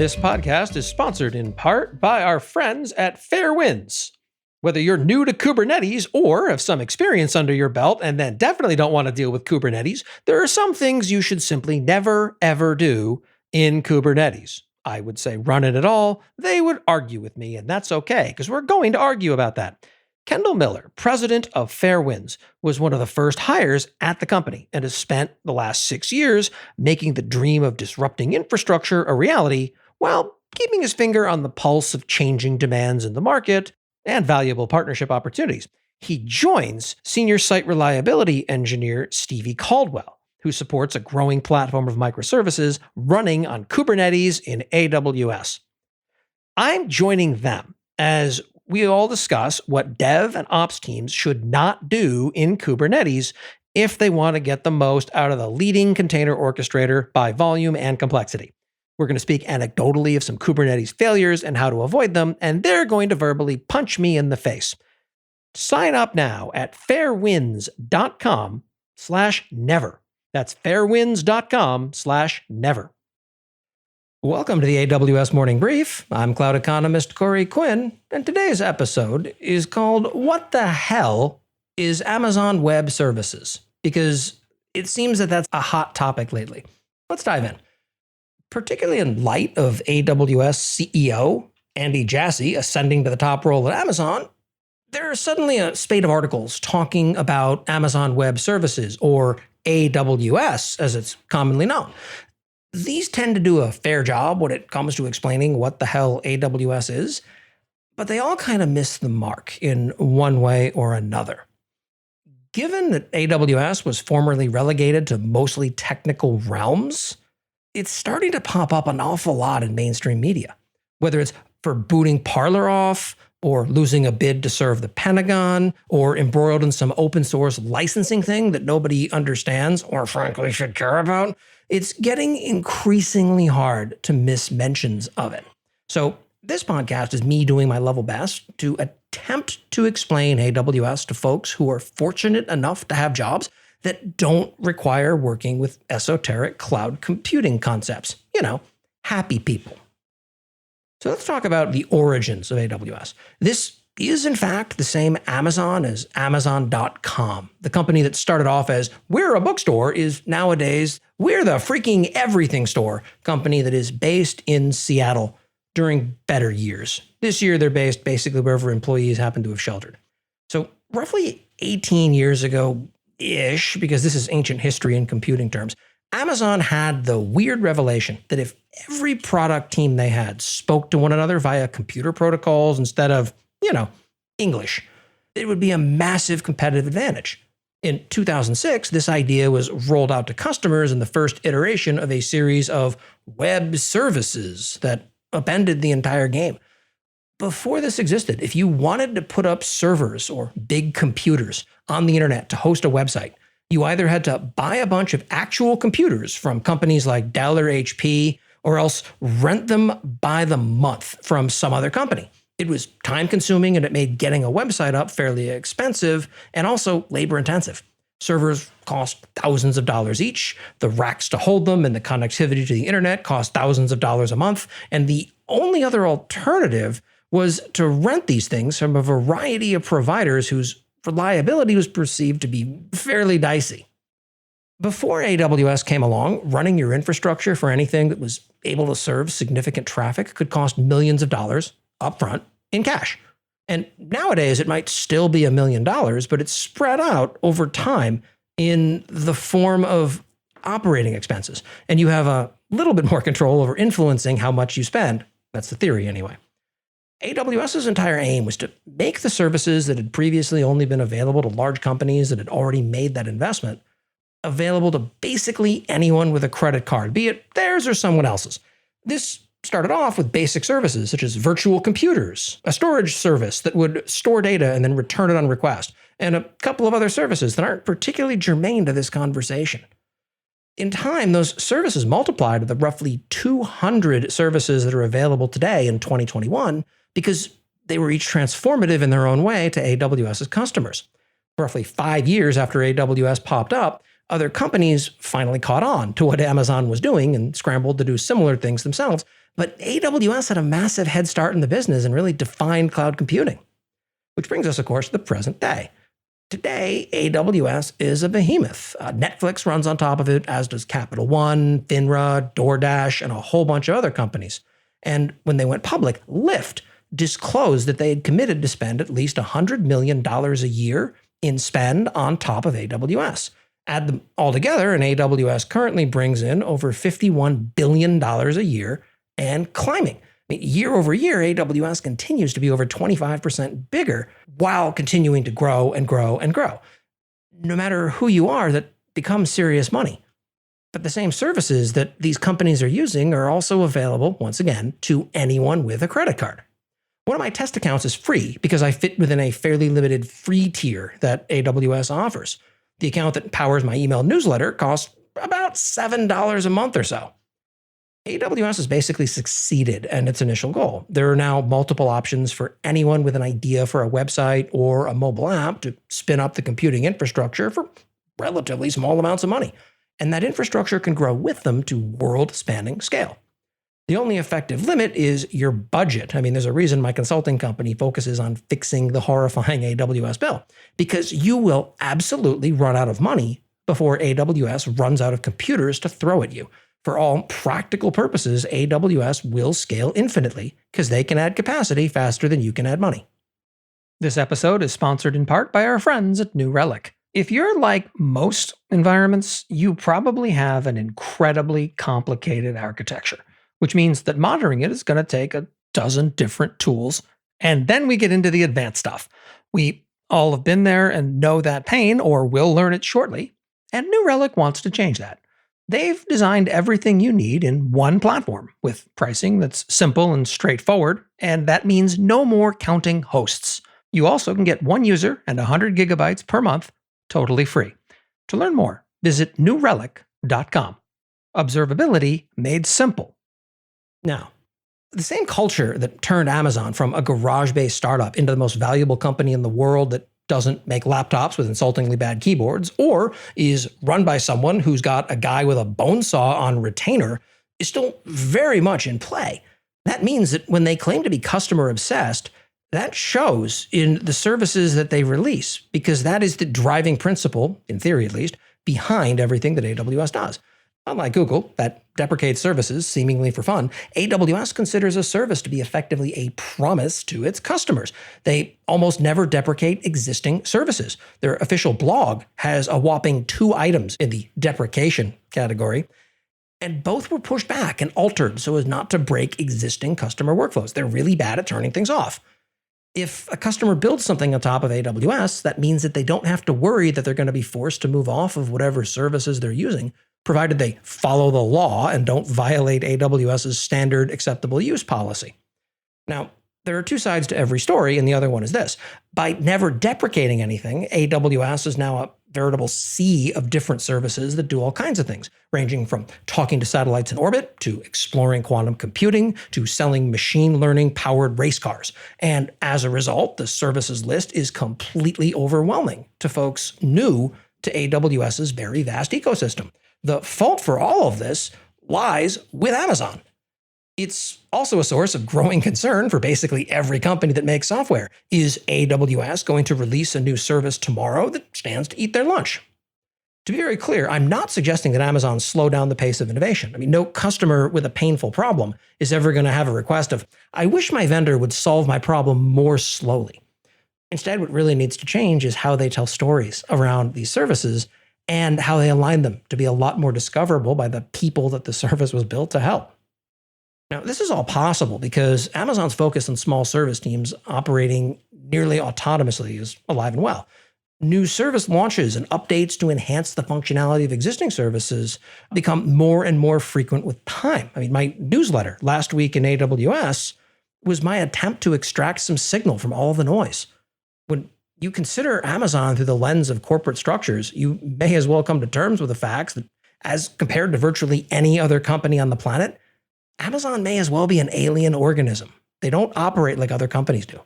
This podcast is sponsored in part by our friends at Fairwinds. Whether you're new to Kubernetes or have some experience under your belt and then definitely don't want to deal with Kubernetes, there are some things you should simply never, ever do in Kubernetes. I would say run it at all. They would argue with me, and that's okay, because we're going to argue about that. Kendall Miller, president of Fairwinds, was one of the first hires at the company and has spent the last 6 years making the dream of disrupting infrastructure a reality while keeping his finger on the pulse of changing demands in the market and valuable partnership opportunities. He joins senior site reliability engineer Stevie Caldwell, who supports a growing platform of microservices running on Kubernetes in AWS. I'm joining them as we all discuss what dev and ops teams should not do in Kubernetes if they want to get the most out of the leading container orchestrator by volume and complexity. We're going to speak anecdotally of some Kubernetes failures and how to avoid them, and they're going to verbally punch me in the face. Sign up now at fairwinds.com/never. That's fairwinds.com/never. Welcome to the AWS Morning Brief. I'm cloud economist Corey Quinn, and today's episode is called What the Hell is Amazon Web Services? Because it seems that that's a hot topic lately. Let's dive in. Particularly in light of AWS CEO Andy Jassy ascending to the top role at Amazon, there is suddenly a spate of articles talking about Amazon Web Services, or AWS as it's commonly known. These tend to do a fair job when it comes to explaining what the hell AWS is, but they all kind of miss the mark in one way or another. Given that AWS was formerly relegated to mostly technical realms, it's starting to pop up an awful lot in mainstream media, whether it's for booting Parler off, or losing a bid to serve the Pentagon, or embroiled in some open source licensing thing that nobody understands or frankly should care about. It's getting increasingly hard to miss mentions of it. So this podcast is me doing my level best to attempt to explain AWS to folks who are fortunate enough to have jobs that don't require working with esoteric cloud computing concepts. You know, happy people. So let's talk about the origins of AWS. This is, in fact, the same Amazon as Amazon.com. The company that started off as, we're a bookstore, is nowadays, we're the freaking everything store company that is based in Seattle during better years. This year, they're based basically wherever employees happen to have sheltered. So roughly 18 years ago-ish, because this is ancient history in computing terms, Amazon had the weird revelation that if every product team they had spoke to one another via computer protocols instead of, English, it would be a massive competitive advantage. In 2006, this idea was rolled out to customers in the first iteration of a series of web services that upended the entire game. Before this existed, if you wanted to put up servers or big computers on the internet to host a website, you either had to buy a bunch of actual computers from companies like Dell or HP, or else rent them by the month from some other company. It was time-consuming, and it made getting a website up fairly expensive and also labor-intensive. Servers cost thousands of dollars each, the racks to hold them and the connectivity to the internet cost thousands of dollars a month, and the only other alternative was to rent these things from a variety of providers whose reliability was perceived to be fairly dicey. Before AWS came along, running your infrastructure for anything that was able to serve significant traffic could cost millions of dollars upfront in cash. And nowadays, it might still be $1 million, but it's spread out over time in the form of operating expenses. And you have a little bit more control over influencing how much you spend. That's the theory anyway. AWS's entire aim was to make the services that had previously only been available to large companies that had already made that investment available to basically anyone with a credit card, be it theirs or someone else's. This started off with basic services such as virtual computers, a storage service that would store data and then return it on request, and a couple of other services that aren't particularly germane to this conversation. In time, those services multiplied to the roughly 200 services that are available today in 2021 because they were each transformative in their own way to AWS's customers. Roughly 5 years after AWS popped up, Other companies finally caught on to what Amazon was doing and scrambled to do similar things themselves. But AWS had a massive head start in the business and really defined cloud computing. Which brings us, of course, to the present day. Today, AWS is a behemoth. Netflix runs on top of it, as does Capital One, FINRA, DoorDash, and a whole bunch of other companies. And when they went public, Lyft disclosed that they had committed to spend at least $100 million a year in spend on top of AWS. Add them all together, and AWS currently brings in over $51 billion a year and climbing. Year over year, AWS continues to be over 25% bigger while continuing to grow and grow and grow. No matter who you are, that becomes serious money. But the same services that these companies are using are also available, once again, to anyone with a credit card. One of my test accounts is free because I fit within a fairly limited free tier that AWS offers. The account that powers my email newsletter costs about $7 a month or so. AWS has basically succeeded in its initial goal. There are now multiple options for anyone with an idea for a website or a mobile app to spin up the computing infrastructure for relatively small amounts of money. And that infrastructure can grow with them to world-spanning scale. The only effective limit is your budget. There's a reason my consulting company focuses on fixing the horrifying AWS bill, because you will absolutely run out of money before AWS runs out of computers to throw at you. For all practical purposes, AWS will scale infinitely because they can add capacity faster than you can add money. This episode is sponsored in part by our friends at New Relic. If you're like most environments, you probably have an incredibly complicated architecture, which means that monitoring it is going to take a dozen different tools. And then we get into the advanced stuff. We all have been there and know that pain, or will learn it shortly. And New Relic wants to change that. They've designed everything you need in one platform with pricing that's simple and straightforward, and that means no more counting hosts. You also can get one user and 100 gigabytes per month totally free. To learn more, visit newrelic.com. Observability made simple. Now, the same culture that turned Amazon from a garage-based startup into the most valuable company in the world that doesn't make laptops with insultingly bad keyboards, or is run by someone who's got a guy with a bone saw on retainer, is still very much in play. That means that when they claim to be customer obsessed, that shows in the services that they release, because that is the driving principle, in theory at least, behind everything that AWS does. Unlike Google, that deprecates services seemingly for fun, AWS considers a service to be effectively a promise to its customers. They almost never deprecate existing services. Their official blog has a whopping 2 items in the deprecation category, and both were pushed back and altered so as not to break existing customer workflows. They're really bad at turning things off. If a customer builds something on top of AWS, that means that they don't have to worry that they're going to be forced to move off of whatever services they're using, provided they follow the law and don't violate AWS's standard acceptable use policy. Now, there are 2 sides to every story, and the other one is this. By never deprecating anything, AWS is now a veritable sea of different services that do all kinds of things, ranging from talking to satellites in orbit, to exploring quantum computing, to selling machine learning-powered race cars. And as a result, the services list is completely overwhelming to folks new to AWS's very vast ecosystem. The fault for all of this lies with Amazon. It's also a source of growing concern for basically every company that makes software. Is AWS going to release a new service tomorrow that stands to eat their lunch? To be very clear, I'm not suggesting that Amazon slow down the pace of innovation. No customer with a painful problem is ever going to have a request of, I wish my vendor would solve my problem more slowly. Instead, what really needs to change is how they tell stories around these services and how they align them to be a lot more discoverable by the people that the service was built to help. Now, this is all possible because Amazon's focus on small service teams operating nearly autonomously is alive and well. New service launches and updates to enhance the functionality of existing services become more and more frequent with time. My newsletter last week in AWS was my attempt to extract some signal from all the noise. When you consider Amazon through the lens of corporate structures, you may as well come to terms with the facts that, as compared to virtually any other company on the planet, Amazon may as well be an alien organism. They don't operate like other companies do.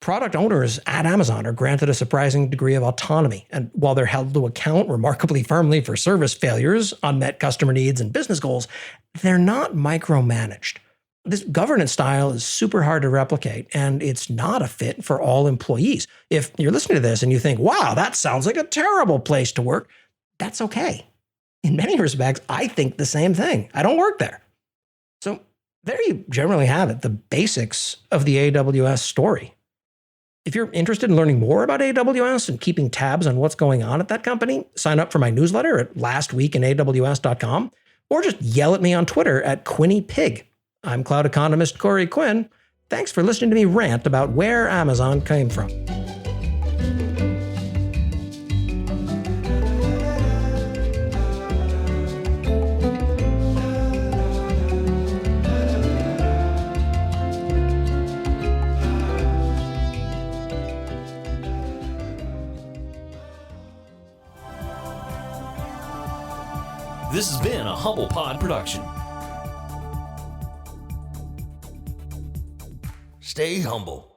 Product owners at Amazon are granted a surprising degree of autonomy, and while they're held to account remarkably firmly for service failures, unmet customer needs, and business goals, they're not micromanaged. This governance style is super hard to replicate, and it's not a fit for all employees. If you're listening to this and you think, wow, that sounds like a terrible place to work, that's okay. In many respects, I think the same thing. I don't work there. So there you generally have it, the basics of the AWS story. If you're interested in learning more about AWS and keeping tabs on what's going on at that company, sign up for my newsletter at lastweekinaws.com, or just yell at me on Twitter at QuinnyPig. I'm cloud economist Corey Quinn. Thanks for listening to me rant about where Amazon came from. This has been a Humble Pod production. Stay humble.